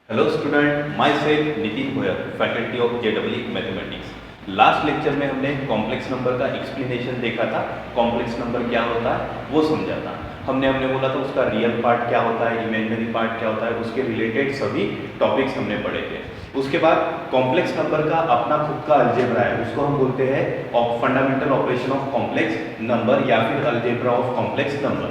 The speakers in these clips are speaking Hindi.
Hello student, my self Nitin Goyal, faculty of JEE mathematics. Last lecture में हमने कॉम्प्लेक्स नंबर का एक्सप्लेनेशन देखा था। कॉम्प्लेक्स नंबर क्या होता है वो समझा था। हमने बोला था उसका रियल पार्ट क्या होता है, इमेजिनरी पार्ट क्या होता है, उसके रिलेटेड सभी टॉपिक्स हमने पढ़े थे। उसके बाद कॉम्प्लेक्स नंबर का अपना खुद का अलजेब्रा है, उसको हम बोलते हैं fundamental operation of complex number या फिर अलजेब्रा ऑफ कॉम्प्लेक्स नंबर।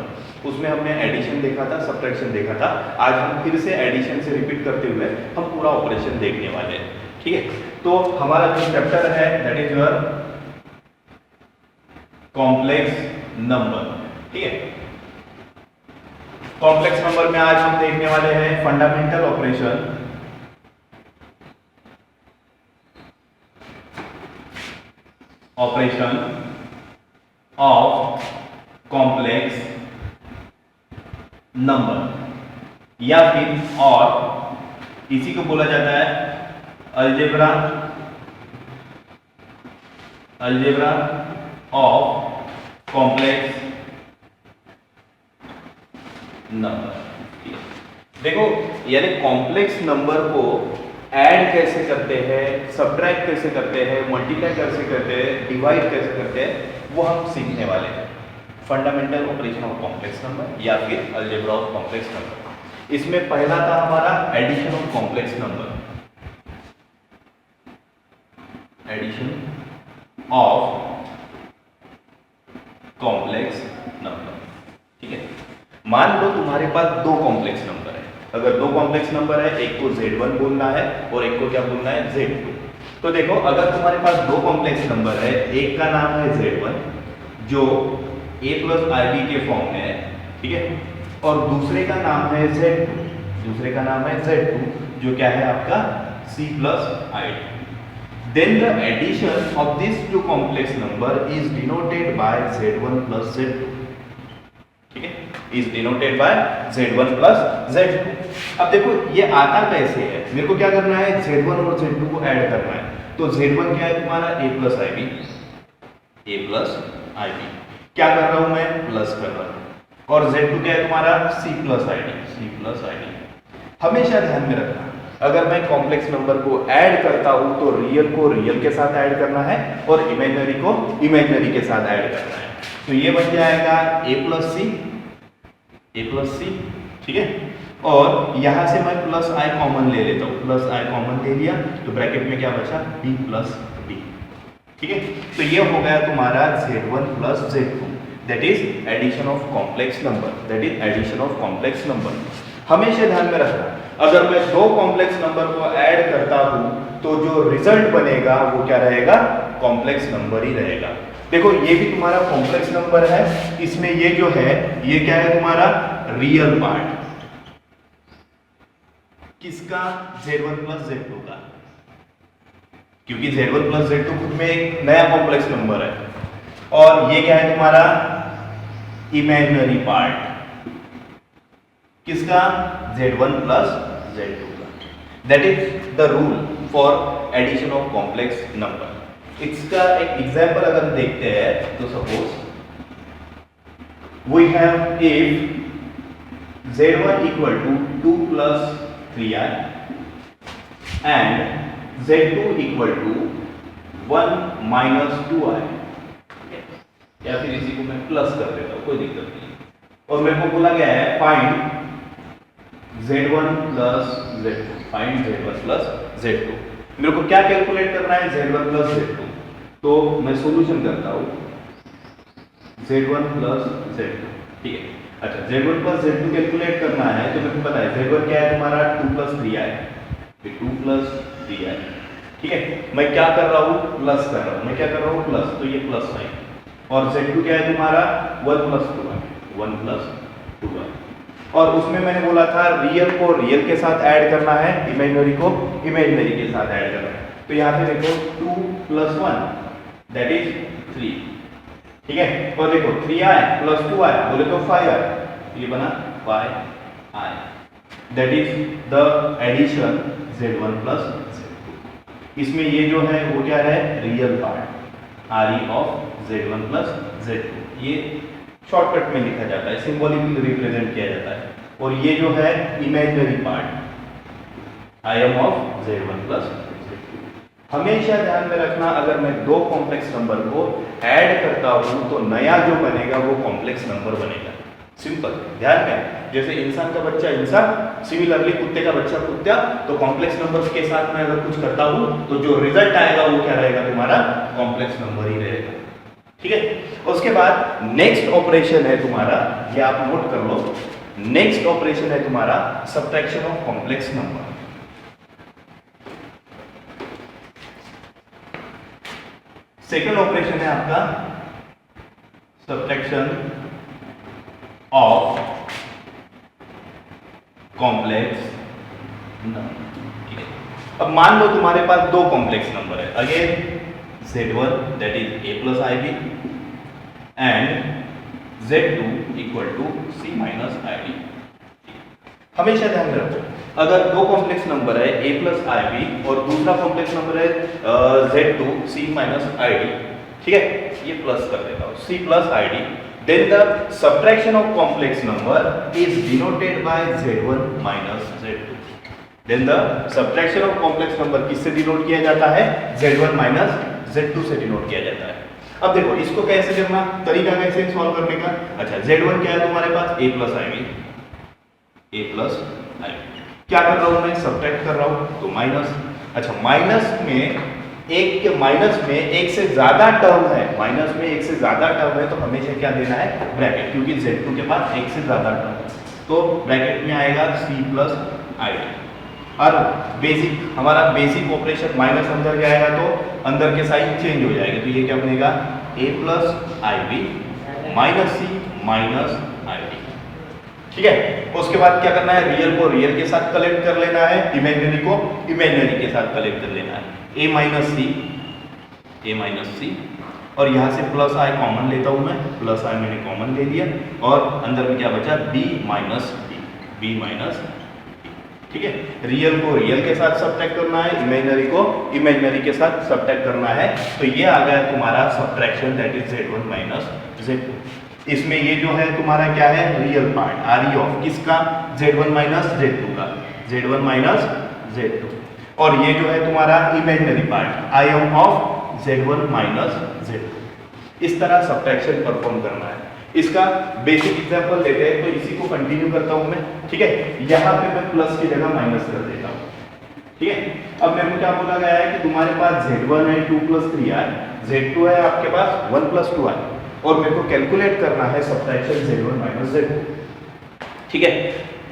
उसमें हमने एडिशन देखा था, सब्ट्रैक्शन देखा था। आज हम फिर से एडिशन से रिपीट करते हुए हम पूरा ऑपरेशन देखने वाले हैं। ठीक है, तो हमारा जो चैप्टर है that is your complex number. ठीक है, कॉम्प्लेक्स नंबर में आज हम देखने वाले हैं fundamental operation of complex number या फिर और इसी को बोला जाता है अलजेब्रा ऑफ कॉम्प्लेक्स नंबर। देखो, यानी कॉम्प्लेक्स नंबर को ऐड कैसे करते हैं, सब्ट्रैक्ट कैसे करते हैं, मल्टीप्लाई कैसे करते हैं, डिवाइड कैसे करते हैं, वो हम सीखने वाले हैं। Fundamental operation of complex number या फिर अलजेब्रा ऑफ कॉम्प्लेक्स नंबर। इसमें पहला था हमारा addition of complex number, addition of complex number. ठीक है, मान लो तुम्हारे पास दो कॉम्प्लेक्स नंबर है। अगर दो कॉम्प्लेक्स नंबर है, एक को Z1 बोलना है और एक को क्या बोलना है, Z2। तो देखो, अगर तुम्हारे पास दो कॉम्प्लेक्स नंबर है, एक का नाम है Z1 जो a प्लस IB के फॉर्म में है, ठीक है, और दूसरे का नाम है Z2 जो क्या है आपका C plus ID। Then the addition of these two complex number is denoted by Z1 plus Z2। ठीक है, is denoted by Z1 plus Z2। अब देखो ये आता कैसे है, मेरे को क्या करना है, Z1 और Z2 को ऐड करना है। तो Z1 क्या है तुम्हारा a प्लस IB, क्या कर रहा हूं मैं, प्लस कर रहा हूं। और Z2 क्या है तुम्हारा C प्लस ID। हमेशा ध्यान में रखना, अगर मैं कॉम्प्लेक्स नंबर को ऐड करता हूं तो रियल को रियल के साथ ऐड करना है और इमेजिनरी को इमेजिनरी के साथ ऐड करना है। तो ये बन जाएगा a प्लस सी। ठीक है, और यहां से मैं प्लस i कॉमन ले लेता हूं, प्लस i कॉमन ले लिया तो ब्रैकेट में क्या बचा, b प्लस d। ठीक है, तो ये हो गया तुम्हारा Z1 plus Z2, that is addition of complex number. हमेशा ध्यान में रखना, अगर मैं दो कॉम्प्लेक्स नंबर को ऐड करता हूं तो जो रिजल्ट बनेगा वो क्या रहेगा, कॉम्प्लेक्स नंबर ही रहेगा। देखो, ये भी तुम्हारा कॉम्प्लेक्स नंबर है, इसमें ये जो है ये क्या है तुम्हारा रियल पार्ट, किसका, Z1 प्लस Z2 का, क्योंकि Z1 प्लस Z2 खुद में एक नया कॉम्प्लेक्स नंबर है। और ये क्या है तुम्हारा इमेजिनरी पार्ट, किसका, Z1 प्लस Z2 का। That is the rule for addition of complex number. इसका एक एग्जांपल अगर देखते हैं तो suppose we have if Z1 equal to 2 plus 3i and Z2 equal to 1 minus 2i, या फिर इसी को मैं प्लस कर देता हूं, कोई दिक्कत नहीं। और मेरे को बोला गया है find Z1 plus Z2, find Z1 plus Z2। मेरे को क्या कैलकुलेट करना है, Z1 प्लस Z2। तो मैं सॉल्यूशन करता हूं Z1 प्लस Z2। ठीक है, अच्छा, Z1 प्लस Z2 कैलकुलेट करना है तो मेरे को पता है Z1 क्या है तुम्हारा 2 प्लस 3i, फिर 2 प्लस 3i। ठीक है, मैं क्या कर रहा हूं, प्लस कर रहा हूं, प्लस, तो ये प्लस साइन। और Z2 क्या है तुम्हारा 1 प्लस 2i। और उसमें मैंने बोला था रियल को रियल के साथ ऐड करना है, इमेजिनरी को इमेजिनरी के साथ ऐड करना है। तो यहाँ पे देखो 2 प्लस 1 दैट इज 3। ठीक है, और देखो 3i प्लस 2i बोले तो 5i, ये बना 5i। That is the addition Z1 plus Z2। इसमें ये जो है वो क्या है, real part RE of Z1 plus Z2। ये शॉर्टकट में लिखा जाता है, सिंबॉलिकली रिप्रेजेंट किया जाता है। और ये जो है imaginary part IM of Z1 plus Z2। हमेशा ध्यान में रखना, अगर मैं दो कॉम्प्लेक्स नंबर को ऐड करता हूं तो नया जो बनेगा वो कॉम्प्लेक्स नंबर बनेगा। सिंपल, ध्यान में, जैसे इंसान का बच्चा इंसान, सिमिलरली कुत्ते का बच्चा कुत्ता, तो कॉम्प्लेक्स नंबर्स के साथ मैं अगर कुछ करता हूं तो जो रिजल्ट आएगा वो क्या रहेगा, तुम्हारा कॉम्प्लेक्स नंबर ही रहेगा। ठीक है, उसके बाद नेक्स्ट ऑपरेशन है तुम्हारा, ये आप नोट कर लो, नेक्स्ट ऑपरेशन है तुम्हारा subtraction of complex number. Second operation है आपका सब्ट्रैक्शन ऑफ कॉम्प्लेक्स नंबर। ठीक है, अब मान लो तुम्हारे पास दो कॉम्प्लेक्स नंबर है, again Z1 that is a plus ib and Z2 equal to c minus id। हमेशा ध्यान में रखो, अगर दो कॉम्प्लेक्स नंबर है a plus ib और दूसरा कॉम्प्लेक्स नंबर है Z2 c माइनस id, ठीक है, ये प्लस कर देता हूं c plus id, then the subtraction of complex number is denoted by Z1 minus Z2। then the subtraction of complex number किससे डिनोट किया जाता है, Z1 minus Z2 से डिनोट किया जाता है। अब देखो इसको कैसे करना, तरीका कैसे सॉल्व करने का। अच्छा, Z1 क्या है तुम्हारे पास, a plus ib, a plus ib, क्या कर रहा हूं मैं, सब्ट्रैक्ट कर रहा हूं, तो माइनस। अच्छा, माइनस में एक के माइनस में एक से ज्यादा टर्म है, माइनस में एक से ज्यादा टर्म है तो हमेशा क्या देना है, ब्रैकेट, क्योंकि Z2 के पास एक से ज्यादा टर्म है तो ब्रैकेट में आएगा c plus id। और बेसिक, हमारा बेसिक ऑपरेशन माइनस अंदर जाएगा तो अंदर के साइन चेंज हो जाएगा, तो ये क्या बनेगा, a plus ib minus c minus id। ठीक है, उसके बाद क्या करना है, रियल को रियल के साथ कलेक्ट कर लेना है, इमेजिनरी को इमेजिनरी के साथ कलेक्ट कर लेना है, a माइनस सी, और यहाँ से प्लस आई कॉमन लेता हूँ मैं, प्लस आई मैंने कॉमन ले लिया और अंदर में क्या बचा, b माइनस b माइनस। ठीक है, रियल को रियल के साथ सब्ट्रैक्ट करना है, इमेजिनरी को इमेजिनरी के साथ सब्ट्रैक्ट करना है, तो ये आ गया तुम्हारा subtraction that is Z1 minus Z2। इसमें ये जो है तुम्हारा क्या है, रियल पार्ट RE ऑफ किसका, Z1 माइनस Z2 का, Z1 माइनस Z2, और ये जो है तुम्हारा imaginary part IM of Z1 minus Z2। इस तरह सब्ट्रैक्शन परफॉर्म करना है। इसका बेसिक एग्जांपल लेते हैं, तो इसी को कंटिन्यू करता हूं मैं। ठीक है, यहां पे मैं प्लस की जगह माइनस कर देता हूं। ठीक है, अब मेरे को क्या बोला गया है कि तुम्हारे पास Z1 है 2 plus 3i, Z2 है आपके पास 1 plus 2i, और मेरे को कैलकुलेट करना है सब्ट्रैक्शन Z1 माइनस Z2। ठीक है,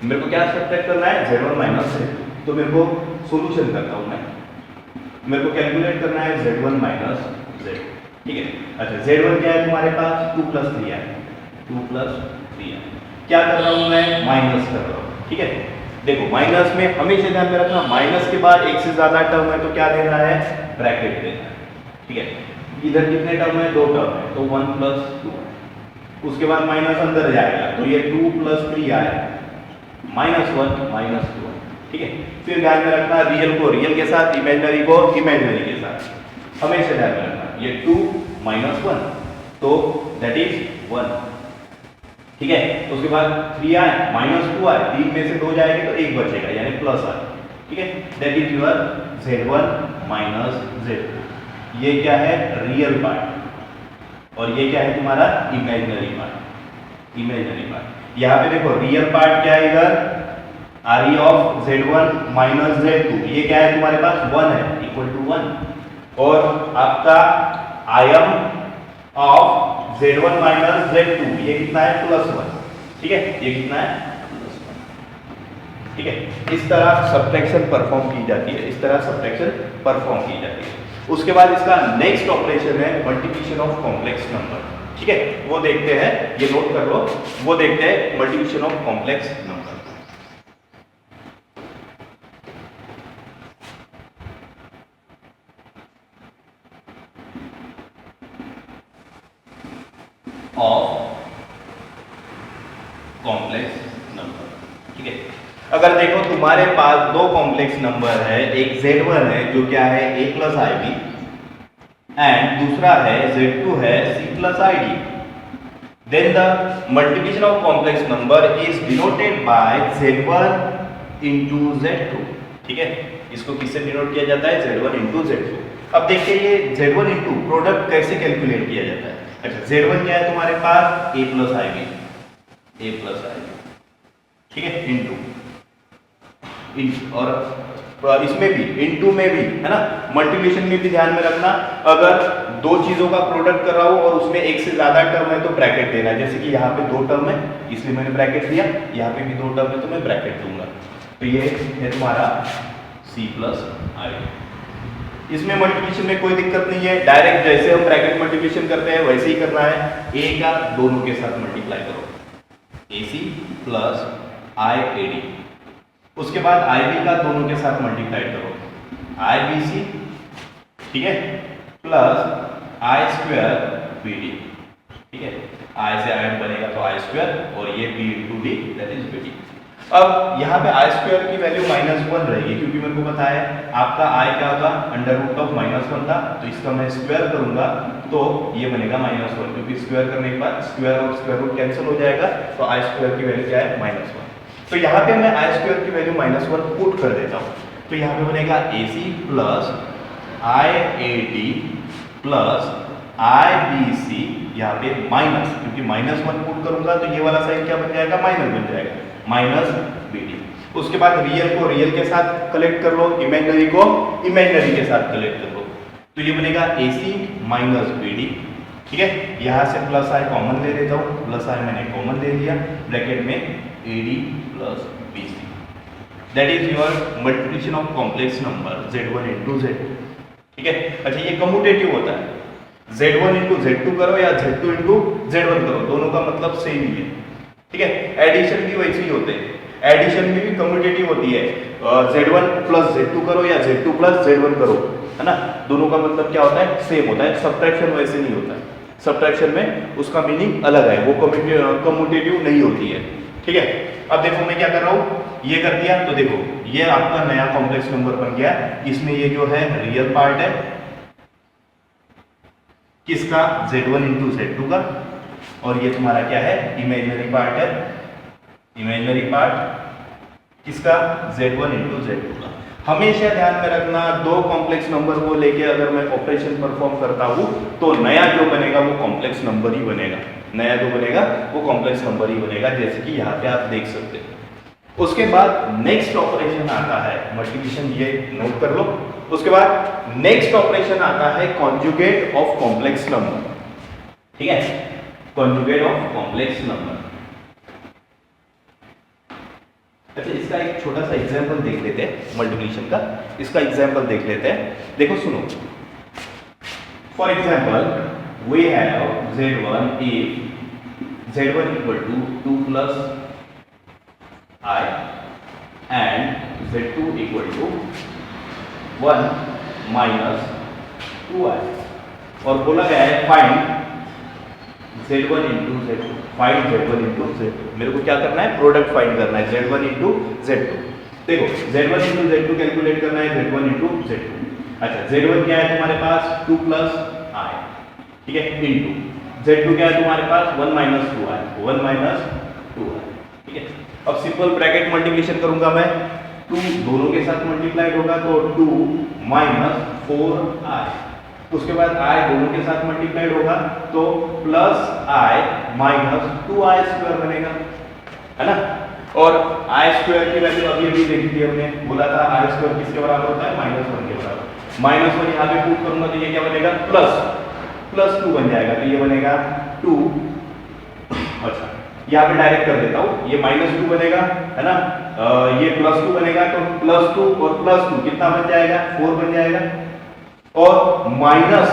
मेरे को क्या सब्ट्रैक्ट करना है, Z1 माइनस Z2, तो मेरे को सॉल्यूशन करता हूं मैं, मेरे को कैलकुलेट करना है Z1 माइनस Z2। ठीक है, अच्छा, Z1 क्या है तुम्हारे पास, 2 plus 3i, 2 plus 3i, क्या कर रहा हूं मैं, माइनस कर रहा हूं। ठीक है, देखो माइनस में हमेशा ध्यान में रखना, माइनस के बाद एक से ज्यादा टर्म है तो क्या देना है, ब्रैकेट देना है। ठीक है, इधर कितने टर्म है, दो टर्म है, तो 1 plus 2, उसके बाद माइनस अंदर जाएगा तो ये 2 plus 3i माइनस 1 माइनस 2। ठीक है, फिर ध्यान में रखना, रियल को रियल के साथ, इमेजिनरी को इमेजिनरी के साथ, हमेशा ध्यान में रखना, ये 2 माइनस 1 तो दैट इज 1। ठीक है, उसके बाद 3i माइनस 2i, 3 में से 2 जाएंगे तो 1 बचेगा यानी प्लस i। ठीक है, that is your Z1 minus Z2। ये क्या है, रियल पार्ट, और ये क्या है तुम्हारा इमेजिनरी पार्ट, इमेजिनरी पार्ट। यहाँ पे देखो रियल पार्ट क्या है, इधर RE of Z1 minus Z2, ये क्या है तुम्हारे पास 1 है, इक्वल टू 1, और आपका IM of Z1 minus Z2 ये कितना है, प्लस 1। ठीक है, ये कितना है, प्लस 1। ठीक है, इस तरह सब्ट्रैक्शन परफॉर्म की जाती है, इस तरह सब्ट्रैक्शन परफॉर्म की जाती है। उसके बाद इसका नेक्स्ट ऑपरेशन है मल्टीप्लिकेशन ऑफ कॉम्प्लेक्स नंबर। ठीक है, वो देखते हैं, ये नोट कर लो, वो देखते हैं multiplication of complex number. Of complex number. ठीक है, अगर देखो तुम्हारे पास दो कॉम्प्लेक्स नंबर है, एक Z1 है जो क्या है a plus ib एंड दूसरा है Z2 है c plus id, then the multiplication of complex number is denoted by Z1 into Z2। ठीक है, इसको किससे डिनोट किया जाता है, Z1 इंटू Z2। अब देखिए ये Z1 इंटू प्रोडक्ट कैसे कैलकुलेट किया जाता है। अच्छा, Z1 क्या है तुम्हारे पास, A प्लस IB, ठीक है, इंटू और इसमें भी इंटू में भी है ना, मल्टीप्लिकेशन में भी ध्यान में रखना, अगर दो चीजों का प्रोडक्ट कर रहा हूं और उसमें एक से ज्यादा टर्म है तो ब्रैकेट देना है। जैसे कि यहाँ पे दो टर्म है इसलिए मैंने ब्रैकेट दिया, यहाँ पे भी दो टर्म है तो मैं ब्रैकेट दूंगा। तो ये है तुम्हारा C प्लस I। इसमें मल्टीप्लिकेशन में कोई दिक्कत नहीं है, डायरेक्ट जैसे हम ब्रैकेट मल्टीप्लिकेशन करते हैं वैसे ही करना है। A का दोनों के साथ मल्टीप्लाई करो, AC प्लस IAD। उसके बाद IB का दोनों के साथ मल्टीप्लाई करो, IBC, ठीक है, प्लस I स्क्वायर BD, ठीक है, I से I बनेगा तो I स्क्वायर और ये B into D that is BD। अब यहाँ पे I स्क्वायर की वैल्यू -1 रहेगी क्योंकि मेरे को पता है आपका I क्या होगा, अंडर रूट ऑफ -1 था, तो इसका मैं स्क्वायर करूंगा तो ये बनेगा -1, क्योंकि स्क्वायर करने के बाद स्क्वायर और स्क्वायर रूट कैंसिल हो जाएगा, तो I स्क्वायर की वैल्यू क्या है, -1। तो यहाँ पे मैं I स्क्वायर की वैल्यू -1 पुट कर देता हूँ, तो यहाँ पे बनेगा AC plus IAD plus IBC, यहाँ पे माइनस, क्योंकि -1 पुट करूंगा तो ये वाला साइन क्या बन जाएगा, माइनस बन जाएगा, माइनस BD। उसके बाद रियल को रियल के साथ कलेक्ट कर लो, इमेजिनरी को इमेजिनरी के साथ कलेक्ट कर लो, तो ये बनेगा AC माइनस BD, ठीक है। यहाँ से प्लस I कॉमन ले लेता हूँ, प्लस I मैंने कॉमन ले लिया, ब्रैकेट में AD plus BC, that is your multiplication of complex number Z1 into Z2, ठीक है। अच्छा, ये कम्यूटेटिव होता है, Z1 इंटू Z2 करो या Z2 इंटू Z1 करो, दोनों का मतलब सेम ही है, ठीक है। एडिशन भी वैसे ही होते हैं, एडिशन में भी कम्यूटेटिव होती है, Z1 प्लस Z2 करो या Z2 प्लस Z1 करो, है ना, दोनों का मतलब क्या होता है, सेम होता है। सब्ट्रैक्शन वैसे नहीं होता है, सब्ट्रैक्शन में उसका मीनिंग अलग है, वो कम्यूटेटिव नहीं होती है, ठीक है। अब देखो मैं क्या कर रहा हूँ, ये कर दिया तो देखो ये आपका नया कॉम्प्लेक्स नंबर बन गया। इसमें ये जो है रियल पार्ट है किसका, Z1 इंटू Z2 का, और ये तुम्हारा क्या है, इमेजिनरी पार्ट है, इमेजिनरी पार्ट किसका, Z1 इंटू Z2 का। हमेशा ध्यान में रखना, दो कॉम्प्लेक्स नंबर को लेके अगर मैं ऑपरेशन परफॉर्म करता हूं तो नया जो बनेगा वो कॉम्प्लेक्स नंबर ही बनेगा, नया जो बनेगा वो कॉम्प्लेक्स नंबर ही बनेगा, जैसे कि यहाँ पे आप देख सकते हैं। उसके बाद नेक्स्ट ऑपरेशन आता है मल्टीप्लिकेशन, ये नोट कर लो। उसके बाद नेक्स्ट ऑपरेशन आता है कॉन्जुगेट ऑफ कॉम्प्लेक्स नंबर, ठीक है, कॉन्जुगेट ऑफ कॉम्प्लेक्स नंबर। अच्छा, इसका एक छोटा सा एग्जांपल देख लेते हैं मल्टीप्लिकेशन का, इसका एग्जांपल देख लेते हैं, देखो सुनो। For example we have Z1 if Z1 equal to 2 plus I and Z2 equal to 1 minus 2I, और बोला गया है find Z1 into Z2, find Z1 into Z2। मेरे को क्या करना है, प्रोडक्ट फाइंड करना है Z1 इंटू Z2। देखो Z1 इंटू Z2 कैलकुलेट करना है, Z1 इंटू Z2। अच्छा, Z1 क्या है तुम्हारे पास, 2 प्लस I, ठीक है, इंटू Z2 क्या है तुम्हारे पास, 1 माइनस 2I, 1 माइनस 2I, ठीक है। अब सिंपल ब्रैकेट मल्टीप्लिकेशन करूंगा मैं, 2 दोनों के साथ मल्टीप्लाइड होगा तो 2 माइनस 4I, उसके बाद I दोनों के साथ मल्टीप्लाइड होगा तो plus I minus 2I square बनेगा, है ना। और I स्क्वायर की वैल्यू अभी अभी देखी थी हमने, बोला था I स्क्वायर किसके बराबर होता है, -1 के बराबर। -1 यहाँ पे पुट करूंगा तो ये क्या बनेगा, प्लस 2 बन जाएगा, तो ये बनेगा 2। अच्छा, यहाँ पे डायरेक्ट कर देता हूँ, ये -2 बनेगा, है ना, ये +2 बनेगा, तो +2 और +2 कितना बन जाएगा, 4 बन जाएगा, और माइनस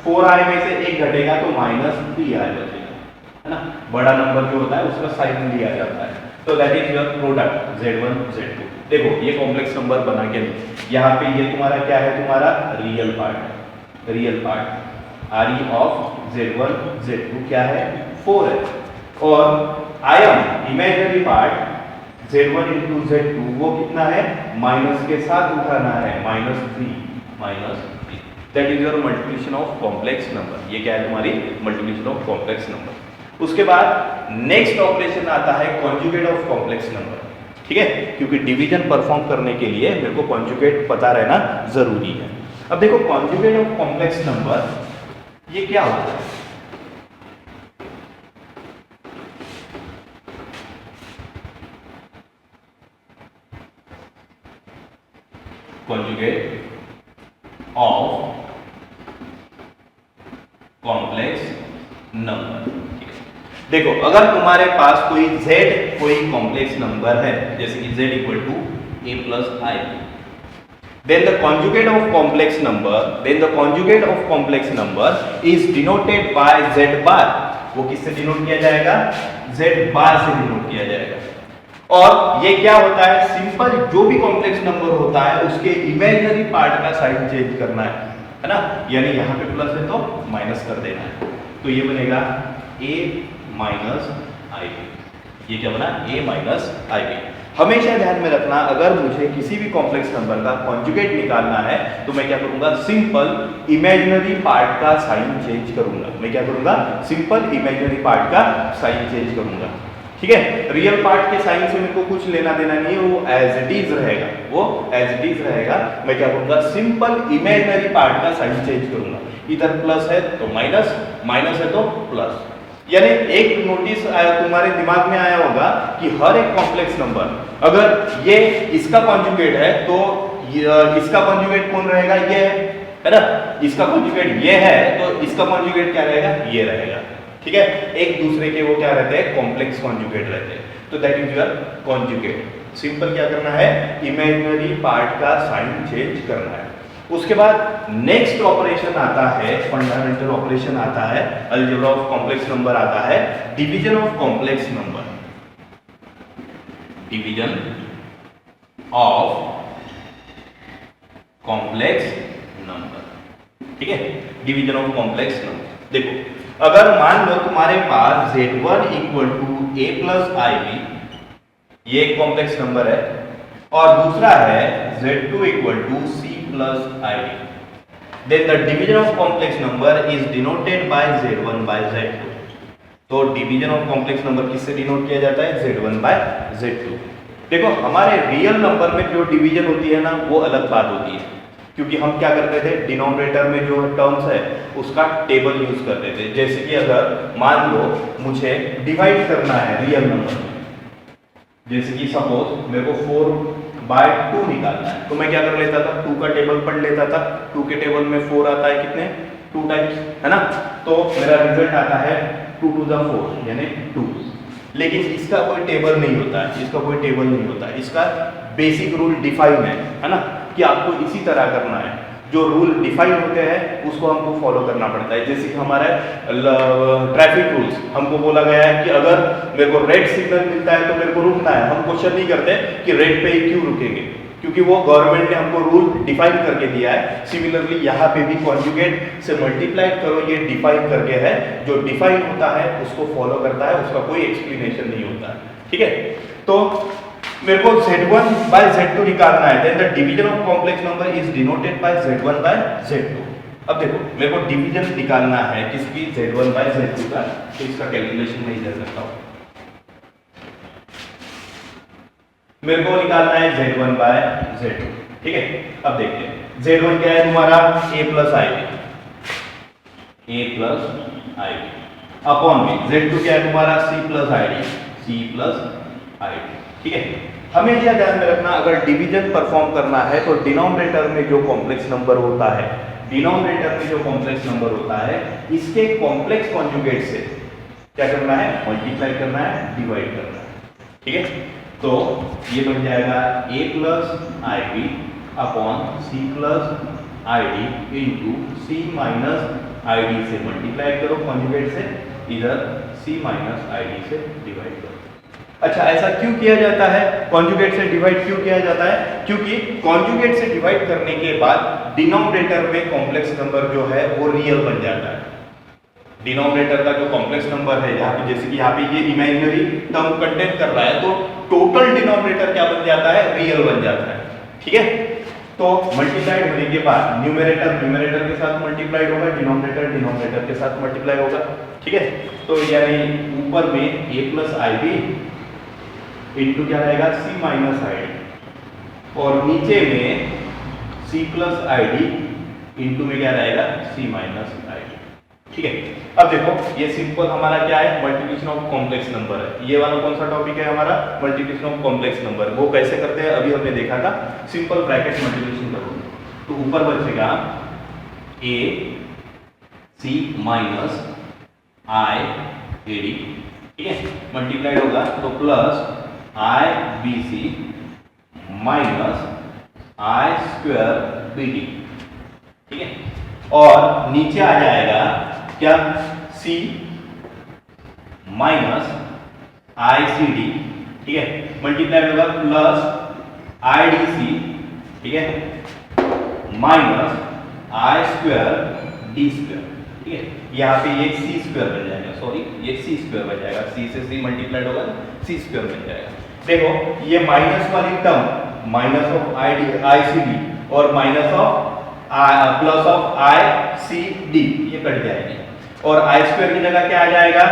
4I में से 1 घटेगा तो -3I बचेगा, है ना। बड़ा नंबर जो होता है उसका साइन लिया जाता है, तो that is your product Z1 Z2। देखो ये कॉम्प्लेक्स नंबर बना के, यहाँ पे ये तुम्हारा क्या है, तुम्हारा real part, real part RE of Z1 Z2 क्या है, 4 है, और आयम imaginary part Z1 into Z2 वो कितना है, माइनस के साथ उठाना है, -3, that is your multiplication of complex number. ये क्या है तुम्हारी मल्टीप्लिकेशन ऑफ कॉम्प्लेक्स नंबर। उसके बाद नेक्स्ट ऑपरेशन आता है कॉन्जुगेट ऑफ कॉम्प्लेक्स नंबर, ठीक है, क्योंकि डिवीजन परफॉर्म करने के लिए मेरे को कॉन्जुगेट पता रहना जरूरी है। अब देखो कॉन्जुगेट ऑफ कॉम्प्लेक्स नंबर ये क्या होता है? Conjugate of complex number. देखो अगर तुम्हारे पास कोई z कोई कॉम्प्लेक्स नंबर है, जैसे कि z equal to a plus I, then the conjugate of complex number is denoted by z bar। वो किससे डिनोट किया जाएगा? z बार से डिनोट किया जाएगा। और ये क्या होता है? सिंपल जो भी कॉम्प्लेक्स नंबर होता है उसके इमेजिनरी पार्ट का साइन चेंज करना है ना, यानी यहाँ पे प्लस है तो माइनस कर देना है, तो ये बनेगा a माइनस आई बी। ये क्या बना? a minus I B. हमेशा ध्यान में रखना, अगर मुझे किसी भी कॉम्प्लेक्स नंबर का कॉन्जुगेट निकालना है तो मैं क्या करूंगा? सिंपल इमेजिनरी पार्ट का साइन चेंज करूंगा। मैं क्या करूंगा? सिंपल इमेजिनरी पार्ट का साइन चेंज करूंगा। ठीक है, रियल पार्ट के साइन से मेरे को कुछ लेना देना नहीं है, वो एज इट इज रहेगा, वो एज इट इज रहेगा। मैं क्या करूंगा? सिंपल इमेजिनरी पार्ट का साइन चेंज करूंगा। इधर प्लस है तो माइनस, माइनस है तो प्लस। यानी एक नोटिस तुम्हारे दिमाग में आया होगा कि हर एक कॉम्प्लेक्स नंबर अगर ये इसका कॉन्जुगेट है तो इसका कॉन्जुगेट कौन रहेगा? ये है ना, इसका कॉन्जुगेट ये है तो इसका कॉन्जुगेट क्या रहेगा? ये रहेगा। ठीक है, एक दूसरे के वो क्या रहते हैं? कॉम्प्लेक्स कॉन्जुगेट रहते हैं, तो that is your conjugate. Simple क्या करना है? इमेजिनरी पार्ट का साइन चेंज करना है। उसके बाद नेक्स्ट ऑपरेशन आता है, फंडामेंटल ऑपरेशन आता है, अलजेब्रा ऑफ कॉम्प्लेक्स नंबर आता है, division of complex number. Division of complex number. ठीक है, डिवीजन ऑफ कॉम्प्लेक्स नंबर। देखो अगर मान लो तुम्हारे पास z1 equal to a plus I B, ये एक कॉम्प्लेक्स नंबर है, और दूसरा है z2 equal to c plus id, then the division of complex number is denoted by z1 by z2। तो डिवीजन ऑफ कॉम्प्लेक्स नंबर किससे डिनोट किया जाता है? z1 by z2। देखो हमारे रियल नंबर में जो डिवीजन होती है ना वो अलग बात होती है, क्योंकि हम क्या करते थे? डिनोमिनेटर में जो टर्म्स है उसका टेबल यूज करते थे। जैसे कि अगर मान लो मुझे डिवाइड करना है रियल नंबर में, जैसे कि सपोज मेरे को 4/2 निकालना है, तो मैं क्या कर लेता था? 2 का टेबल पढ़ लेता था। 2 के टेबल में 4 आता है कितने? 2 टाइम्स, है ना, तो मेरा रिजल्ट आता है 2 to the 4 यानी 2। लेकिन इसका कोई टेबल नहीं होता है, इसका कोई टेबल नहीं होता है। इसका बेसिक रूल डिफाइन है ना, कि आपको इसी तरह करना है। जो रूल डिफाइन होते हैं उसको हमको फॉलो करना पड़ता है। जैसे कि हमारा ट्रैफिक रूल्स, हमको बोला गया है कि अगर मेरे को रेड सिग्नल मिलता है तो मेरे को रुकना है। हम क्वेश्चन नहीं करते कि रेड पे ही क्यों रुकेंगे, क्योंकि वो गवर्नमेंट ने हमको रूल डिफाइन करके दिया है। सिमिलरली यहाँ पे भी कॉन्जुगेट से मल्टीप्लाई करो, ये डिफाइन करके है। जो डिफाइन होता है उसको फॉलो करता है, उसका कोई एक्सप्लेनेशन नहीं होता है। ठीक है, तो मेरे को z1 by z2 निकालना है, then the division of complex number is denoted by z1 by z2। अब देखो मेरे को डिवीजन निकालना है किसकी? z1 by z2 का, तो इसका कैलकुलेशन मैं इधर करता हूं। मेरे को निकालना है z1 by z2। ठीक है, अब देखते हैं z1 क्या है तुम्हारा? a plus I B, a plus I B upon में z2 क्या है तुम्हारा? c plus I D, c plus I D. ठीक है, हमेशा ध्यान में रखना, अगर डिवीजन परफॉर्म करना है तो डिनोमिनेटर में जो कॉम्प्लेक्स नंबर होता है, डिनोमिनेटर में जो कॉम्प्लेक्स नंबर होता है, इसके कॉम्प्लेक्स कॉन्जुगेट से क्या करना है? मल्टीप्लाई करना है, डिवाइड करना है। ठीक है, तो ये बन जाएगा a plus I B upon c plus I D into c minus I D से मल्टीप्लाई करो कॉन्जुगेट से, इधर c माइनस आई डी से डिवाइड करो। अच्छा, ऐसा क्यों किया जाता है? कॉन्जुगेट से डिवाइड क्यों किया जाता है? क्योंकि कॉन्जुगेट से डिवाइड करने के बाद डिनोमिनेटर में कॉम्प्लेक्स नंबर जो है वो रियल बन जाता है। डिनोमिनेटर का जो कॉम्प्लेक्स नंबर है, यहाँ पे जैसे कि यहाँ पे ये इमेजिनरी टर्म कंटेन कर रहा है, तो टोटल डिनोमिनेटर क्या बन जाता है? रियल बन जाता है। ठीक है, तो मल्टीप्लाइड होने के बाद न्यूमरेटर न्यूमरेटर के साथ मल्टीप्लाइड होगा, डिनोमिनेटर डिनोमिनेटर के साथ मल्टीप्लाई होगा। ठीक है, तो यानी ऊपर में a plus I B into क्या रहेगा सी माइनस आई डी, और नीचे में C plus I D into में क्या रहेगा सी माइनस आई डी। ठीक है, अब देखो ये सिंपल हमारा क्या है मल्टीप्लिकेशन ऑफ कॉम्प्लेक्स नंबर है। ये वाला कौन सा टॉपिक है हमारा मल्टीप्लिकेशन ऑफ कॉम्प्लेक्स नंबर। वो कैसे करते हैं अभी हमने देखा था, सिंपल ब्रैकेट मल्टीप्लिकेशन करो तो ऊपर बचेगा ए सी माइनस आई ए डी, ठीक है, मल्टीप्लाइड होगा तो plus I B C minus I square B D, ठीक है, और नीचे आ जाएगा क्या C माइनस आई सी डी, ठीक है, मल्टीप्लाइड होगा प्लस आई डी सी, ठीक है, माइनस आई स्क्वायर डी स्क्वायर, ठीक है, यहाँ पे ये सी स्क्वायर बन जाएगा, सॉरी ये सी स्क्वायर बन जाएगा, सी से सी मल्टीप्लाइड होगा सी स्क्वायर बन जाएगा। देखो ये माइनस वाली term minus of I C D और minus of plus of I C D ये कट जाएगी, और आई स्क्वायर की जगह क्या आ जाएगा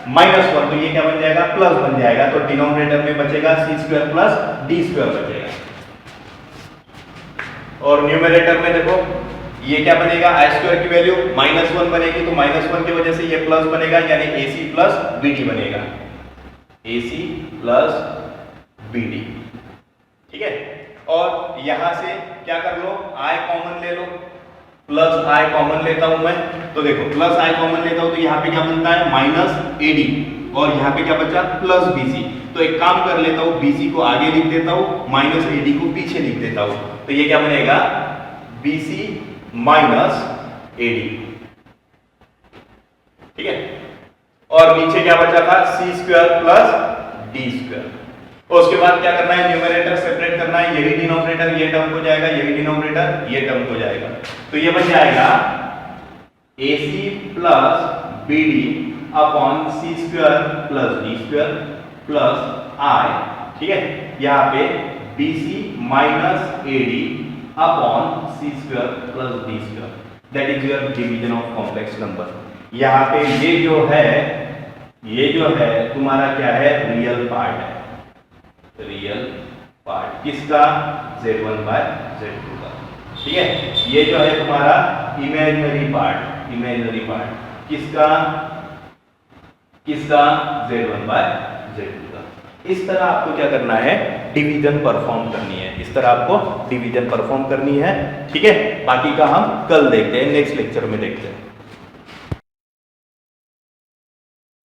माइनस वन, तो ये क्या बन जाएगा प्लस बन जाएगा, तो डिनोमिनेटर में बचेगा सी स्क्वायर प्लस डी स्क्वायर बचेगा, और न्यूमरेटर में देखो ये क्या बनेगा आई स्क्वायर की वैल्यू माइनस वन बनेगी, तो माइनस वन की वजह से ये प्लस बनेगा, यानी ए सी प्लस बी डी बनेगा, ए सी प्लस बी डी, ठीक है, और यहां से क्या कर लो i कॉमन ले लो, प्लस i कॉमन लेता हूं मैं, तो देखो प्लस i कॉमन लेता हूं तो यहां पे क्या बनता है माइनस ए डी, और यहां पे क्या बचा प्लस बी सी, तो एक काम कर लेता हूं बी सी को आगे लिख देता हूं माइनस ए डी को पीछे लिख देता हूं, तो ये क्या बनेगा B C minus A D, ठीक है, और नीचे क्या बचा था C square plus D square, और उसके बाद क्या करना है न्यूमरेटर सेपरेट करना है, यही डिनोमिनेटर ये टर्म हो जाएगा, यही डिनोमिनेटर ये टर्म हो जाएगा, तो ये बन जाएगा AC plus BD upon C square plus D square plus I, ठीक है, यहाँ पे BC minus AD upon C square plus D square, that is your division of complex number. यहाँ पे ये जो है तुम्हारा क्या है रियल पार्ट है, रियल पार्ट किसका Z1 बाय Z2 का, ठीक है, ये जो है तुम्हारा इमेजिनरी पार्ट किसका Z1 बाय Z2 का। इस तरह आपको क्या करना है डिवीजन परफॉर्म करनी है, इस तरह आपको डिवीजन परफॉर्म करनी है, ठीक है, बाकी का हम कल देखते हैं, नेक्स्ट लेक्चर में देखते हैं।